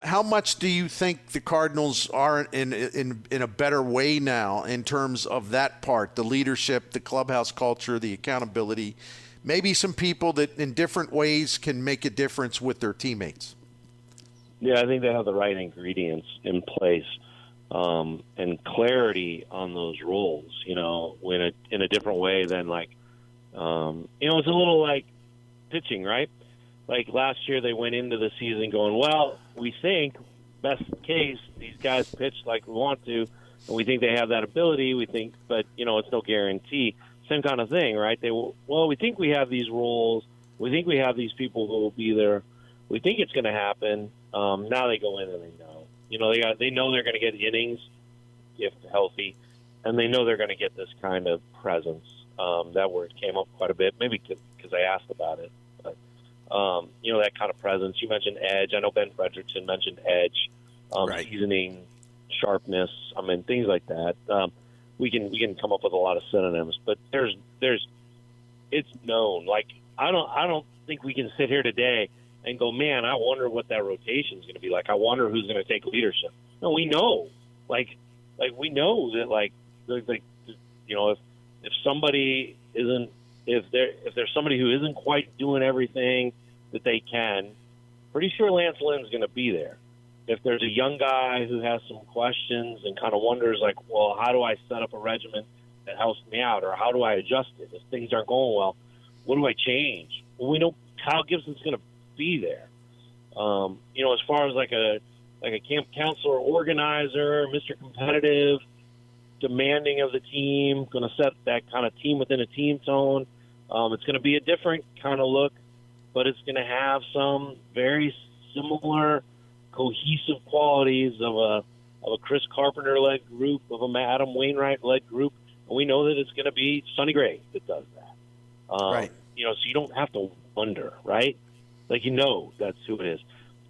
How much do you think the Cardinals are in a better way now in terms of that part, the leadership, the clubhouse culture, the accountability, maybe some people that in different ways can make a difference with their teammates? Yeah, I think they have the right ingredients in place, and clarity on those roles. In a different way than it's a little like pitching, right? Like last year, they went into the season going, well, we think, best case, these guys pitch like we want to, and we think they have that ability. We think, but, it's no guarantee. Same kind of thing, right? We think we have these roles. We think we have these people who will be there. We think it's going to happen. Now they go in and they know. They know they're going to get innings if healthy, and they know they're going to get this kind of presence. That word came up quite a bit, maybe because I asked about it. That kind of presence. You mentioned edge. I know Ben Frederickson mentioned edge, Right. seasoning, sharpness. Things like that. We can come up with a lot of synonyms, but it's known. Like I don't think we can sit here today and go, man, I wonder what that rotation is going to be like. I wonder who's going to take leadership. No, we know. Like we know that if somebody isn't. If there's somebody who isn't quite doing everything that they can, pretty sure Lance Lynn's going to be there. If there's a young guy who has some questions and kind of wonders, well, how do I set up a regimen that helps me out, or how do I adjust it if things aren't going well? What do I change? Well, we know Kyle Gibson's going to be there. As far as like a camp counselor, organizer, Mr. Competitive, demanding of the team, going to set that kind of team within a team tone. It's going to be a different kind of look, but it's going to have some very similar cohesive qualities of a Chris Carpenter-led group, of a Adam Wainwright-led group, and we know that it's going to be Sonny Gray that does that. Right. So you don't have to wonder, right? That's who it is.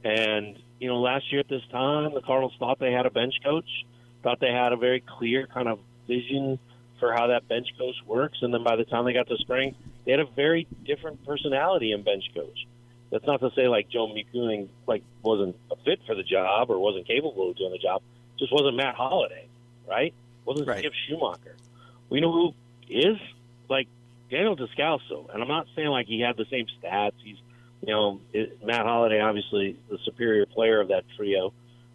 And, last year at this time, the Cardinals thought they had a bench coach, thought they had a very clear kind of vision for how that bench coach works. And then by the time they got to spring, they had a very different personality in bench coach. That's not to say Joe Mikuning wasn't a fit for the job or wasn't capable of doing the job. It just wasn't Matt Holliday, right? Wasn't Right. Skip Schumacher. We know who is Daniel Descalso. And I'm not saying he had the same stats. He's Matt Holliday, obviously the superior player of that trio.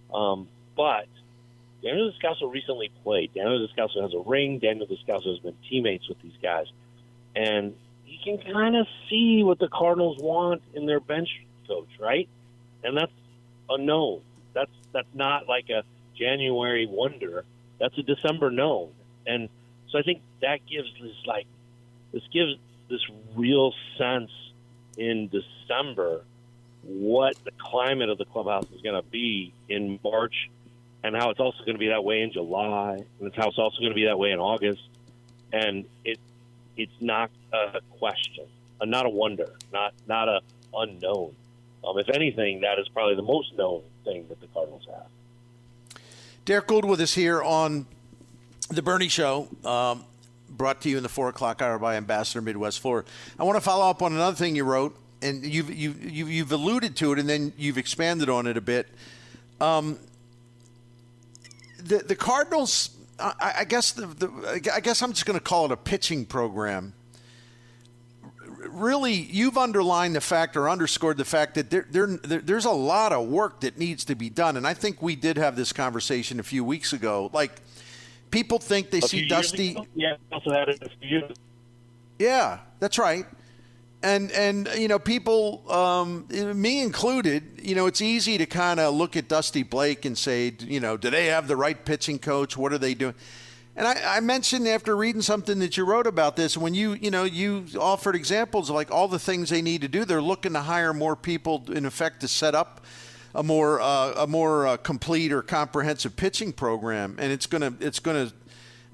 But Daniel Descalso recently played. Daniel Descalso has a ring. Daniel Descalso has been teammates with these guys. And you can kind of see what the Cardinals want in their bench coach, right? And that's unknown. That's not like a January wonder. That's a December known. And so I think that gives this real sense in December what the climate of the clubhouse is going to be in March, and how it's also going to be that way in July, and it's how it's also going to be that way in August. And it's not a question, not a wonder, not a unknown. If anything, that is probably the most known thing that the Cardinals have. Derrick Goold with us here on the Bernie Show, brought to you in the 4 o'clock hour by Ambassador Midwest Florida. I want to follow up on another thing you wrote, and you've alluded to it, and then you've expanded on it a bit. The Cardinals, I guess I guess I'm just going to call it a pitching program. Really, you've underlined the fact or underscored the fact that there's a lot of work that needs to be done, and I think we did have this conversation a few weeks ago. People think they see Dusty. Yeah, also had it a few. Yeah, that's right. And people, me included, it's easy to kind of look at Dusty Blake and say, do they have the right pitching coach? What are they doing? And I mentioned after reading something that you wrote about this, when you offered examples of all the things they need to do, they're looking to hire more people in effect to set up a more complete or comprehensive pitching program. And it's going to,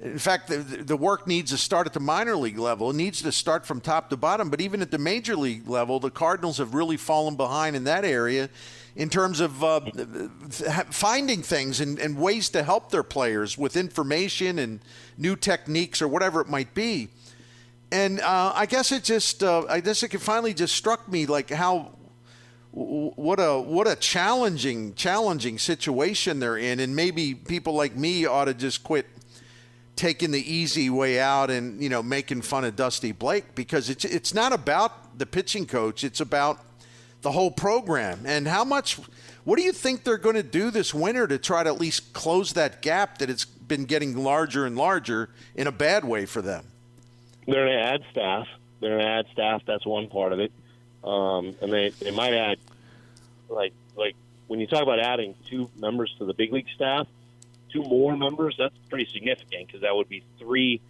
in fact, the work needs to start at the minor league level. It needs to start from top to bottom. But even at the major league level, the Cardinals have really fallen behind in that area in terms of finding things and ways to help their players with information and new techniques or whatever it might be. And I guess it finally just struck me how what a challenging situation they're in, and maybe people like me ought to just quit taking the easy way out and making fun of Dusty Blake, because it's not about the pitching coach, it's about the whole program. And what do you think they're going to do this winter to try to at least close that gap that it's been getting larger and larger in a bad way for them? They're going to add staff. That's one part of it. And they might add, like when you talk about adding 2 members to the big league staff, 2 more members, that's pretty significant, because that would be 3.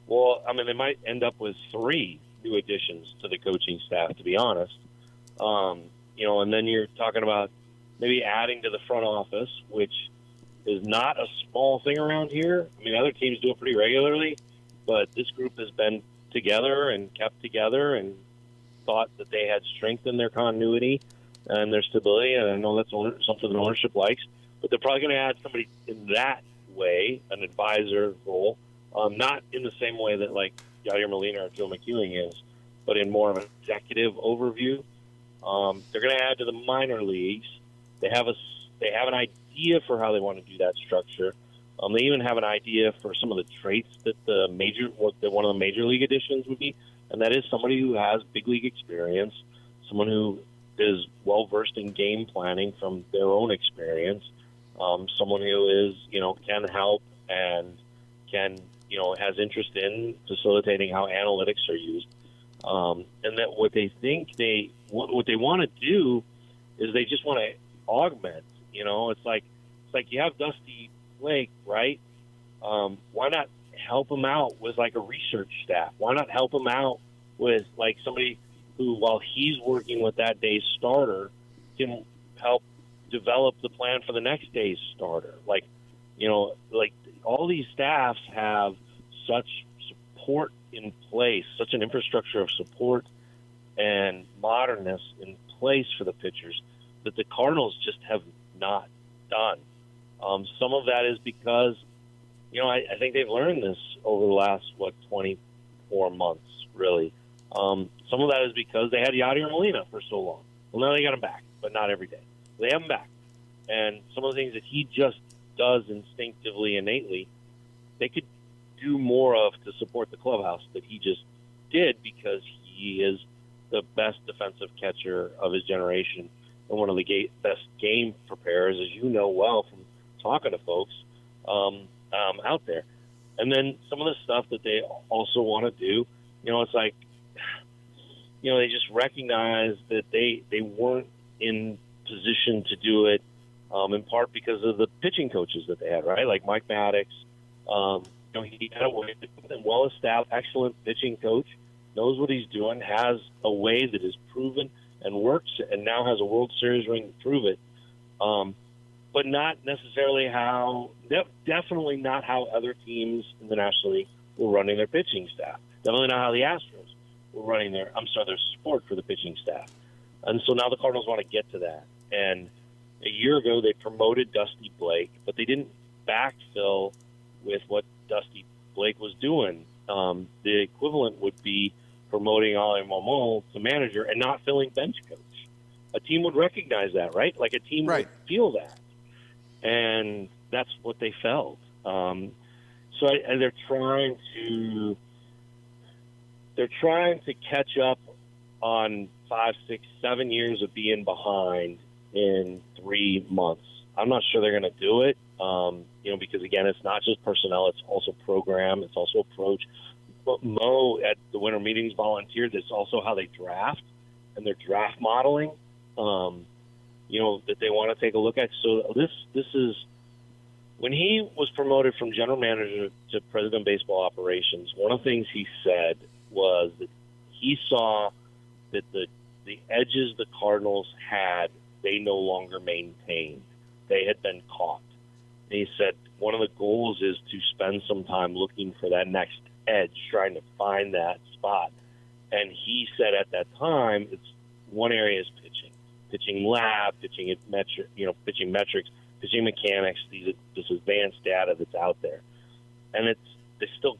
Well, I mean, they might end up with 3 new additions to the coaching staff, to be honest. And then you're talking about maybe adding to the front office, which is not a small thing around here. I mean, other teams do it pretty regularly, but this group has been together and kept together and thought that they had strengthened their continuity and their stability. And I know that's something the ownership likes, but they're probably going to add somebody in that way, an advisor role, not in the same way that like Yadier Molina or Joe McEwing is, but in more of an executive overview. They're going to add to the minor leagues. They have an idea for how they want to do that structure. They even have an idea for some of the traits that one of the major league additions would be, and that is somebody who has big league experience, someone who is well versed in game planning from their own experience, someone who is can help and can has interest in facilitating how analytics are used, and that what they think what they want to do is they just want to augment. It's like you have Dusty Blake, right? Why not help him out with like a research staff? Why not help him out with like somebody who, while he's working with that day's starter, can help develop the plan for the next day's starter? Like all these staffs have such support in place, such an infrastructure of support and modernness in place for the pitchers that the Cardinals just have not done. Some of that is because, I think they've learned this over the last, 24 months, really. Some of that is because they had Yadier Molina for so long. Well, now they got him back, but not every day. They have him back. And some of the things that he just does instinctively, innately, they could do more of to support the clubhouse that he just did, because he is the best defensive catcher of his generation and one of the best game preparers, as you know well from talking to folks out there. And then some of the stuff that they also want to do, it's like, they just recognize that they weren't in position to do it, in part because of the pitching coaches that they had, right? Like Mike Maddox, he had a well-established, excellent pitching coach, knows what he's doing, has a way that is proven and works, and now has a World Series ring to prove it. But not necessarily definitely not how other teams in the National League were running their pitching staff. Definitely not how the Astros were running their support for the pitching staff. And so now the Cardinals want to get to that. And a year ago, they promoted Dusty Blake, but they didn't backfill with what Dusty Blake was doing. The equivalent would be promoting Ali Momo to manager and not filling bench coach. A team would recognize that, right? Like a team would feel that. And that's what they felt. And they're trying to catch up on 5, 6, 7 years of being behind in 3 months. I'm not sure they're going to do it, because again, it's not just personnel; it's also program, it's also approach. But Mo at the Winter Meetings volunteered. That's also how they draft and their draft modeling. That they want to take a look at. So this is when he was promoted from general manager to president of baseball operations. One of the things he said was that he saw that the edges the Cardinals had, they no longer maintained. They had been caught. And he said one of the goals is to spend some time looking for that next edge, trying to find that spot. And he said at that time, it's one area is pitching lab, pitching metrics, pitching mechanics. This advanced data that's out there, and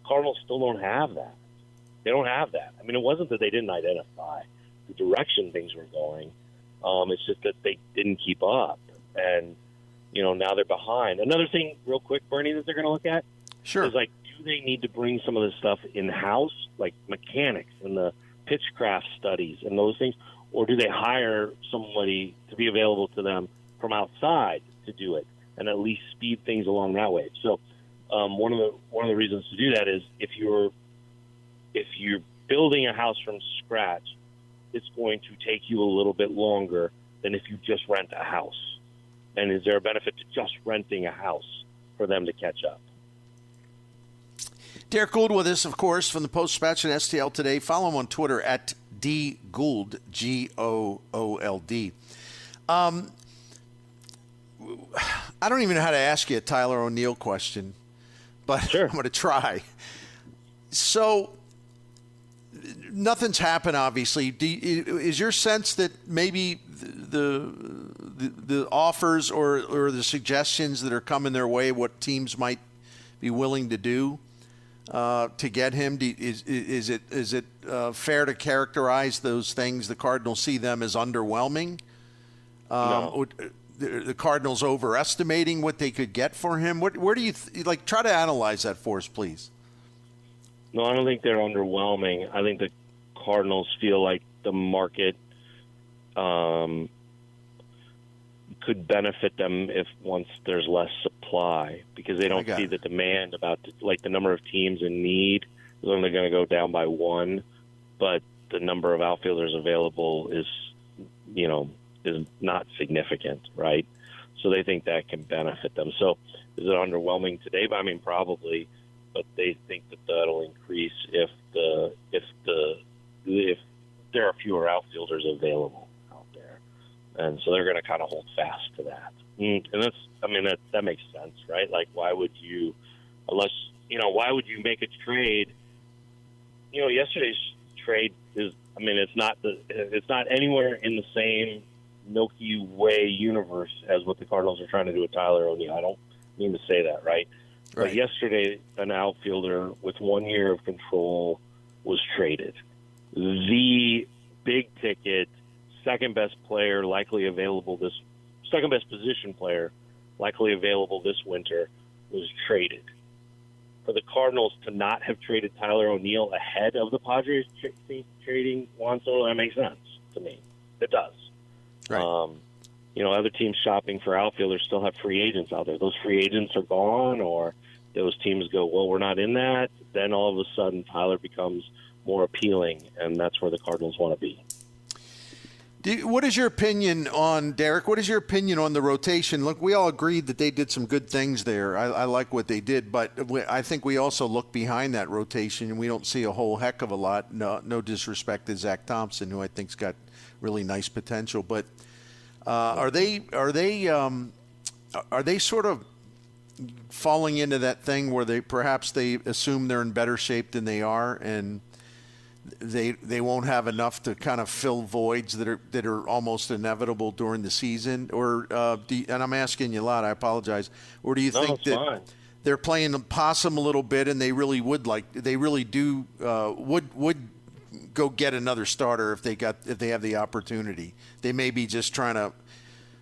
Cardinals still don't have that. They don't have that. I mean, it wasn't that they didn't identify the direction things were going. It's just that they didn't keep up, and now they're behind. Another thing, real quick, Bernie, that they're going to look at Sure. is do they need to bring some of this stuff in house, like mechanics and the pitchcraft studies and those things, or do they hire somebody to be available to them from outside to do it and at least speed things along that way? So one of the reasons to do that is if you're building a house from scratch, it's going to take you a little bit longer than if you just rent a house. And is there a benefit to just renting a house for them to catch up? Derrick Goold with us, of course, from the Post-Dispatch and STL Today. Follow him on Twitter at dgoold, Goold. I don't even know how to ask you a Tyler O'Neill question, but Sure. I'm going to try. So nothing's happened, obviously. Is your sense that maybe the offers or the suggestions that are coming their way, what teams might be willing to do to get him, is it fair to characterize those things? The Cardinals see them as underwhelming. No. The Cardinals overestimating what they could get for him. Where do you try to analyze that for us, please? No, I don't think they're underwhelming. I think the Cardinals feel like the market could benefit them if once there's less supply, because they don't see the demand about the number of teams in need is only going to go down by one, but the number of outfielders available is not significant, right? So they think that can benefit them. So is it underwhelming today? I mean, probably, but they think that that'll increase if there are fewer outfielders available out there, and so they're going to kind of hold fast to that. And that makes sense, right? Like, why would you make a trade? Yesterday's trade is, it's not anywhere in the same Milky Way universe as what the Cardinals are trying to do with Tyler O'Neill. I don't mean to say that, right? But yesterday, an outfielder with 1 year of control was traded. The big ticket, second best position player likely available this winter was traded. For the Cardinals to not have traded Tyler O'Neill ahead of the Padres trading Juan Soto, that makes sense to me. It does. Right. Other teams shopping for outfielders still have free agents out there. Those free agents are gone, or those teams go, well, we're not in that. Then all of a sudden, Tyler becomes more appealing, and that's where the Cardinals want to be. What is your opinion on, Derrick, what is your opinion on the rotation? Look, we all agreed that they did some good things there. I like what they did, but I think we also look behind that rotation, and we don't see a whole heck of a lot. No disrespect to Zach Thompson, who I think's got really nice potential. But are they sort of falling into that thing where they assume they're in better shape than they are, and they won't have enough to kind of fill voids that are almost inevitable during the season? Or and I'm asking you a lot, I apologize. Or do you think that fine. They're playing the possum a little bit, and they really would go get another starter if they have the opportunity? They may be just trying to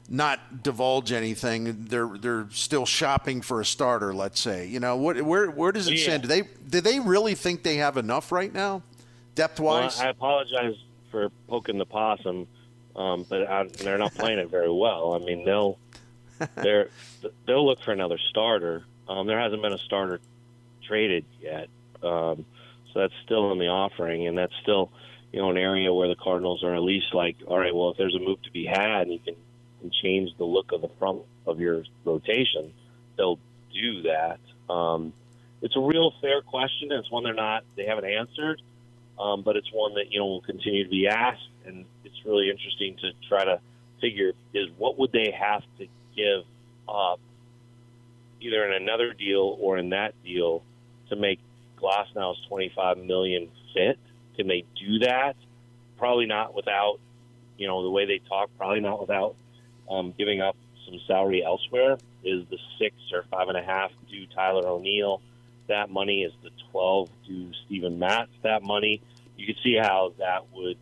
not divulge anything. They're still shopping for a starter, let's say. Where does it stand? Do they really think they have enough right now, depth-wise? Well, I apologize for poking the possum, but they're not playing it very well. I mean, they'll look for another starter. There hasn't been a starter traded yet, so that's still in the offering, and that's still an area where the Cardinals are at least like, all right, well, if there's a move to be had and you can change the look of the front of your rotation, they'll do that. It's a real fair question. It's one they haven't answered, but it's one that will continue to be asked, and it's really interesting to try to figure is what would they have to give up either in another deal or in that deal to make Glasnow's $25 million fit. Can they do that? Probably not without, the way they talk, probably not without giving up some salary elsewhere. Is the 6 or 5.5 due Tyler O'Neill? That money is the 12 due Steven Matz. That money, you could see how that would,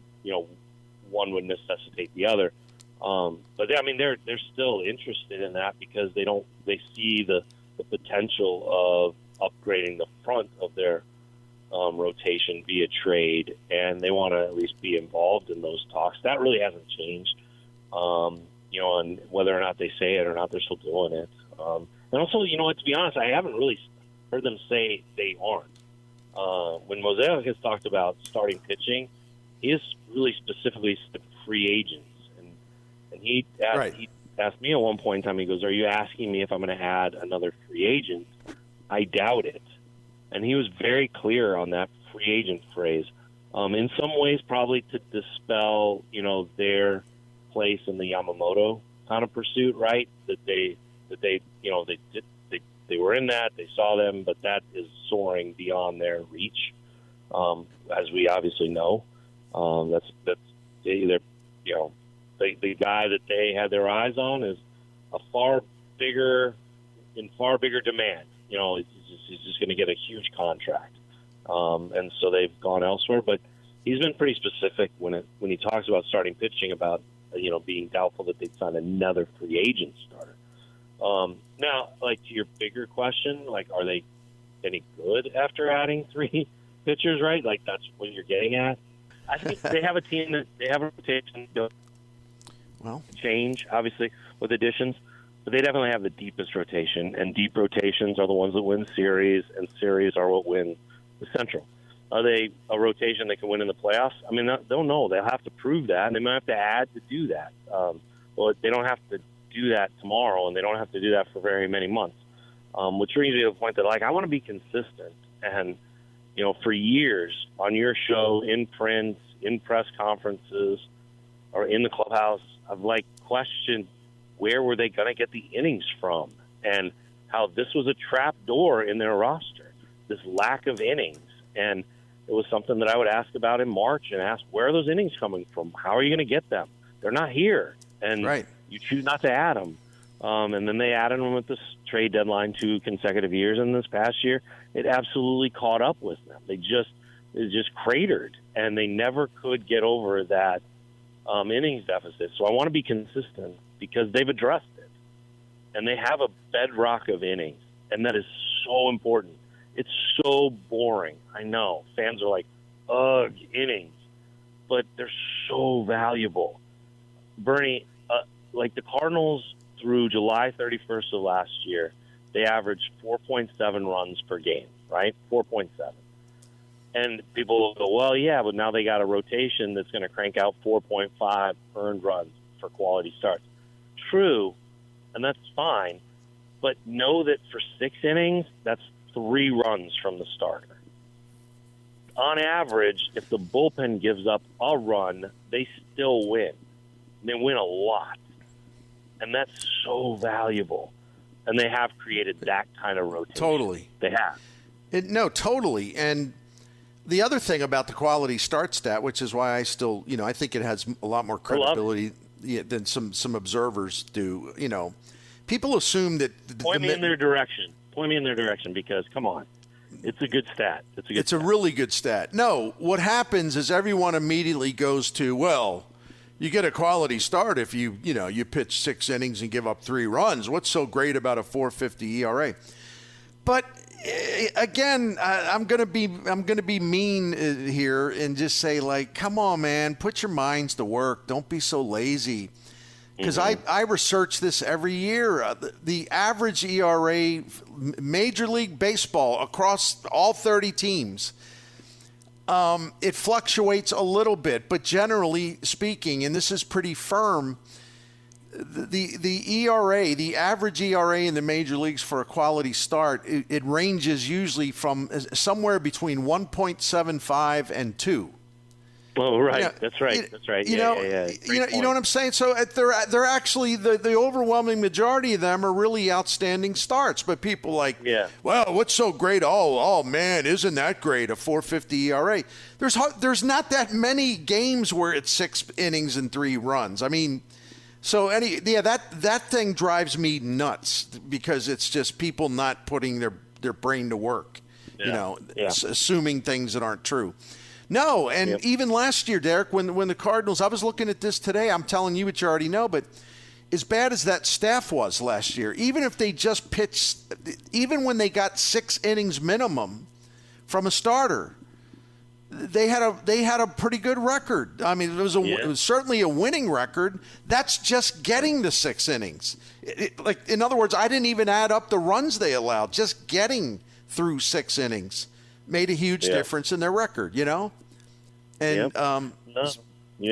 one would necessitate the other. But I mean, they're still interested in that because they see the potential of upgrading the front of their rotation via trade, and they want to at least be involved in those talks. That really hasn't changed. And whether or not they say it or not, they're still doing it. And also, to be honest, I haven't really heard them say they aren't. When Mosaic has talked about starting pitching, he has really specifically said free agents. And he asked me at one point in time, he goes, "Are you asking me if I'm going to add another free agent?" I doubt it. And he was very clear on that free agent phrase. In some ways, probably to dispel, their place in the Yamamoto kind of pursuit, right? That they were in that, they saw them, but that is soaring beyond their reach, as we obviously know. That's either, the guy that they had their eyes on is in far bigger demand. He's just going to get a huge contract, and so they've gone elsewhere. But he's been pretty specific when he talks about starting pitching about being doubtful that they'd sign another free agent starter. Now, like, to your bigger question, like, are they any good after adding 3 pitchers? Right, like that's what you're getting at. I think they have a team that they have a rotation. Change obviously with additions. But they definitely have the deepest rotation, and deep rotations are the ones that win series, and series are what win the Central. Are they a rotation that can win in the playoffs? I mean, they'll know. They'll have to prove that, and they might have to add to do that. Well, they don't have to do that tomorrow, and they don't have to do that for very many months, which brings me to the point that, like, I want to be consistent. And, for years on your show, in print, in press conferences, or in the clubhouse, I've, questioned where were they going to get the innings from, and how this was a trap door in their roster, this lack of innings. And it was something that I would ask about in March and ask, where are those innings coming from? How are you going to get them? They're not here. And you choose not to add them. And then they added them with this trade deadline 2 consecutive years. And this past year, it absolutely caught up with them. It just cratered, and they never could get over that innings deficit. So I want to be consistent because they've addressed it, and they have a bedrock of innings, and that is so important. It's so boring. I know fans are like, ugh, innings, but they're so valuable. Bernie, like the Cardinals through July 31st of last year, they averaged 4.7 runs per game, right? 4.7. And people will go, well, yeah, but now they got a rotation that's going to crank out 4.5 earned runs for quality starts. True, and that's fine, but know that for 6 innings, that's 3 runs from the starter. On average, if the bullpen gives up a run, they still win. They win a lot, and that's so valuable. And they have created that kind of rotation. Totally. They have. No, totally. And the other thing about the quality start stat, which is why I still, I think it has a lot more credibility than some observers do. People assume that point me in their direction. Point me in their direction, because come on, it's a good stat. It's a really good stat. No, what happens is everyone immediately goes to, well, you get a quality start if you pitch 6 innings and give up 3 runs. What's so great about a 4.50 ERA? But again, I'm gonna be mean here and just say, like, come on, man, put your minds to work. Don't be so lazy. Because I research this every year. The average ERA, Major League Baseball, across all 30 teams, it fluctuates a little bit, but generally speaking, and this is pretty firm, the ERA, the average ERA in the major leagues for a quality start, it ranges usually from somewhere between 1.75 and 2. Oh, right. That's right. That's right. You know what I'm saying? So they're actually the overwhelming majority of them are really outstanding starts. But people like, well, what's so great? Oh man, isn't that great? A 4.50 ERA. There's not that many games where it's 6 innings and 3 runs. I mean, so that thing drives me nuts because it's just people not putting their brain to work. Assuming things that aren't true. No, and Yep. even last year, Derek, when the Cardinals, I was looking at this today, I'm telling you what you already know, but as bad as that staff was last year, even if they just pitched, even when they got 6 innings minimum from a starter, they had a pretty good record. I mean, it was certainly a winning record. That's just getting the 6 innings. Like, in other words, I didn't even add up the runs they allowed. Just getting through 6 innings made a huge difference in their record, you know? And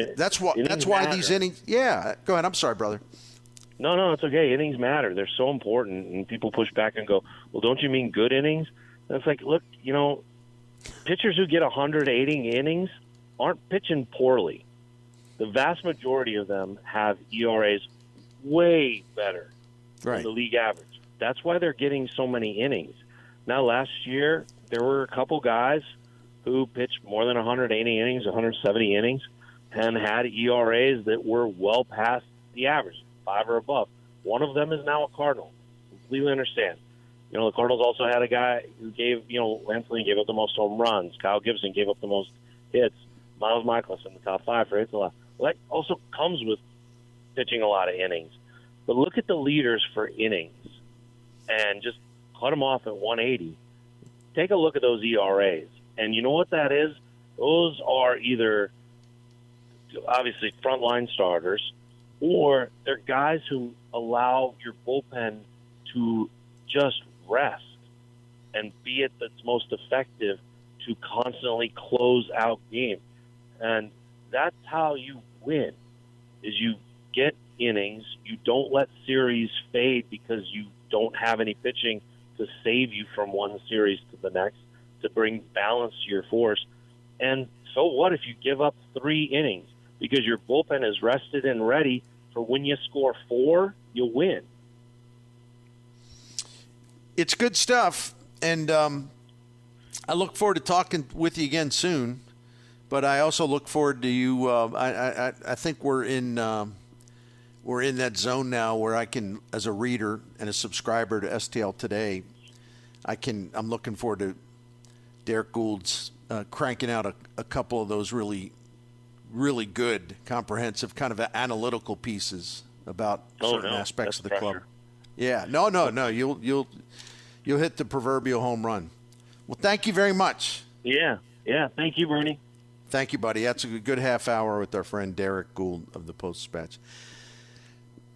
that's why these innings. Yeah, go ahead. I'm sorry, brother. No, it's okay. Innings matter. They're so important, and people push back and go, "Well, don't you mean good innings?" And it's like, look, pitchers who get 180 innings aren't pitching poorly. The vast majority of them have ERAs way better than the league average. That's why they're getting so many innings. Now, last year, there were a couple guys who pitched more than 180 innings, 170 innings, and had ERAs that were well past the average, 5 or above. One of them is now a Cardinal. Completely understand. The Cardinals also had a guy who gave, Lance Lynn gave up the most home runs. Kyle Gibson gave up the most hits. Miles Miklasz in the top 5 for hits a lot. Well, that also comes with pitching a lot of innings. But look at the leaders for innings and just cut them off at 180. Take a look at those ERAs. And you know what that is? Those are either, obviously, frontline starters, or they're guys who allow your bullpen to just rest and be at its most effective to constantly close out games. And that's how you win, is you get innings. You don't let series fade because you don't have any pitching to save you from one series to the next, to bring balance to your force. And so what if you give up 3 innings because your bullpen is rested and ready for when you score 4, you win. It's good stuff, and I look forward to talking with you again soon. But I also look forward to you. I think we're in that zone now where I can, as a reader and a subscriber to STL Today, I'm looking forward to Derrick Gould's cranking out a couple of those really, really good, comprehensive, kind of analytical pieces about certain aspects of the club. Yeah, no. You'll hit the proverbial home run. Well, thank you very much. Yeah. Thank you, Bernie. Thank you, buddy. That's a good half hour with our friend Derrick Goold of the Post-Dispatch.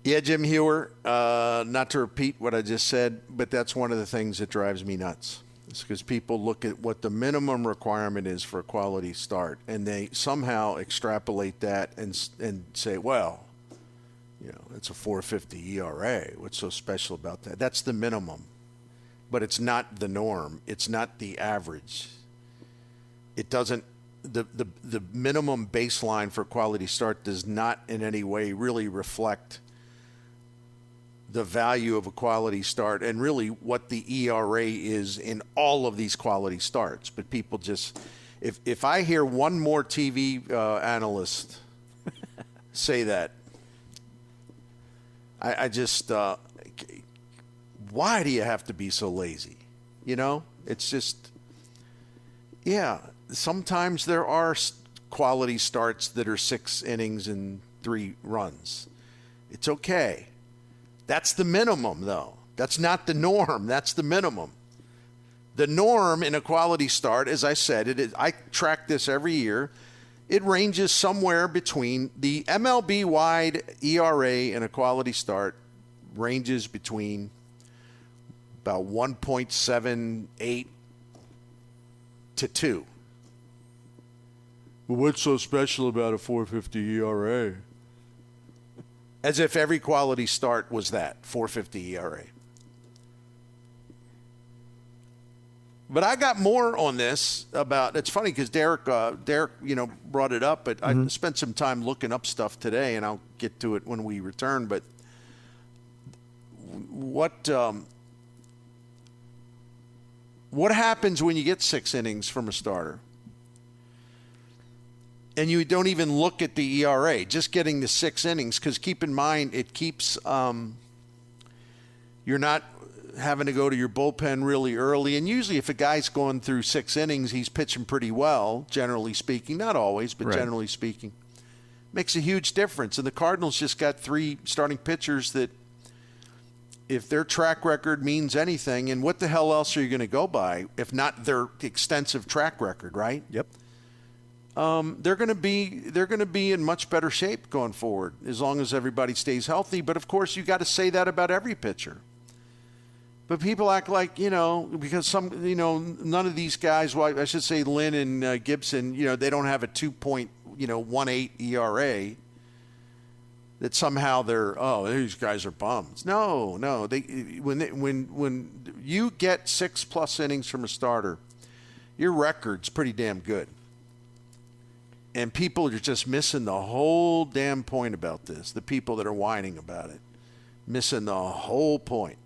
Yeah, Jim Hewer, not to repeat what I just said, but that's one of the things that drives me nuts. It's because people look at what the minimum requirement is for a quality start, and they somehow extrapolate that and say, well, it's a 4.50 ERA. What's so special about that? That's the minimum, but it's not the norm. It's not the average. It doesn't. The minimum baseline for quality start does not in any way really reflect the value of a quality start and really what the ERA is in all of these quality starts. But people just, if I hear one more TV analyst say that, I just, why do you have to be so lazy? It's just, sometimes there are quality starts that are 6 innings and 3 runs. It's okay. That's the minimum, though. That's not the norm. That's the minimum. The norm in a quality start, as I said, I track this every year. It ranges somewhere between the MLB-wide ERA in a quality start ranges between about 1.78 to 2. Well, what's so special about a 4.50 ERA? As if every quality start was that, 4.50 ERA. But I got more on this about. It's funny because Derek, brought it up. But I spent some time looking up stuff today, and I'll get to it when we return. But what happens when you get 6 innings from a starter, and you don't even look at the ERA, just getting the 6 innings? Because keep in mind, it keeps you're not having to go to your bullpen really early. And usually if a guy's going through 6 innings, he's pitching pretty well, generally speaking. Not always, but generally speaking. Makes a huge difference. And the Cardinals just got 3 starting pitchers that, if their track record means anything, and what the hell else are you going to go by if not their extensive track record, right? Yep. They're going to be in much better shape going forward as long as everybody stays healthy. But of course, you got to say that about every pitcher. But people act like, because none of these guys, well, I should say Lynn and Gibson, they don't have a 2.18 ERA. That somehow these guys are bums. No. When you get 6+ innings from a starter, your record's pretty damn good. And people are just missing the whole damn point about this. The people that are whining about it, missing the whole point.